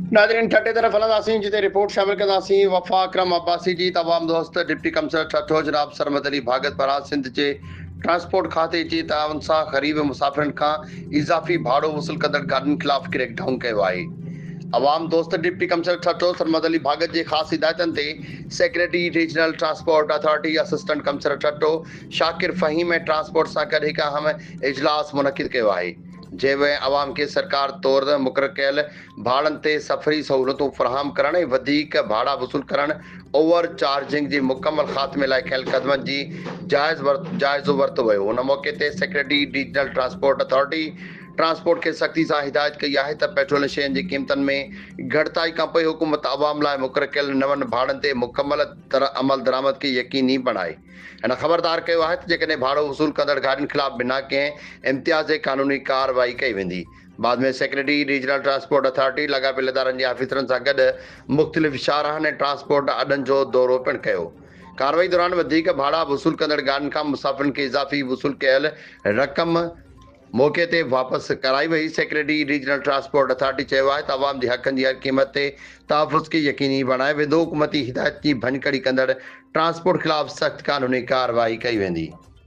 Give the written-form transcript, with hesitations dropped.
नाज़रीन ठटे तरफ़ हलंदासीं जिते रिपोर्ट शामिल कंदासीं वफ़ा अकरम अब्बासी जी। तमाम दोस्त डिप्टी कमिश्नर ठठो जनाब सरमद अली भागत पारां सिंध जे ट्रांसपोर्ट खाते जी तावन सां ग़रीब मुसाफ़िरनि खां इज़ाफ़ी भाड़ो वसूल कंदड़ गाॾियुनि ख़िलाफ़ क्रैकडाउन कयो आहे। अवाम दोस्त डिप्टी कमिश्नर ठठो सरमद अली भागत जे ख़ासि हिदायतनि ते secretary regional transport authority assistant commissioner Thatta Shakir Faheem ऐं ट्रांसपोर्ट सां गॾु हिकु अहम इजलास मुनक़िद कयो आहे, जंहिं में अवाम खे सरकार तौरु मुक़ररु कयल भाड़नि ते सफ़री सहूलियतूं फ़राहम करण ऐं वधीक भाड़ा वसूल करण ओवर चार्जिंग जी मुकमल ख़ात्मे लाइ कयल क़दमनि जी जाइज़ो वरितो वियो। उन मौक़े ते secretary regional transport authority transport के सख्ती से हिदायत कई है त पेट्रोल शयुनि जी क़ीमतनि में घटिताई खां पोइ हुकूमत अवाम लाइ मुक़ररु कयल नवनि भाड़नि ते मुकमल अमल दरामद खे यकीनी बणाए। हिन ख़बरदार कयो आहे त जेकॾहिं भाड़ो वसूल कंदड़ गाॾियुनि ख़िलाफ़ बिना कंहिं इम्तियाज़ कानूनी कार्रवाई कई वेंदी। बाद में सेक्रेटरी रीजनल ट्रांसपोर्ट अथॉरिटी लॻापियल इदारनि जे ऑफिसरनि सां गॾु मुख़्तलिफ़ शाहराहनि ऐं ट्रांसपोर्ट अॾनि जो दौरो पिणु कयो। कार्रवाई दौरान वधीक भाड़ा वसूल कंदड़ गाॾियुनि खां मुसाफ़िरनि खे इज़ाफ़ी वसूल कयल रक़म मौके ते वापसि कराई वई। सेक्रेटरी रीजनल ट्रांसपोर्ट अथॉरिटी चयो आहे त अवाम जे हक़नि जी हर क़ीमत ते तहफ़ुज़ खे यकीनी बणाए वेंदो। हुकूमती हिदायत जी भञकड़ी कंदड़ ट्रांसपोर्ट ख़िलाफ़ सख़्त कानूनी कार्रवाई कई वेंदी।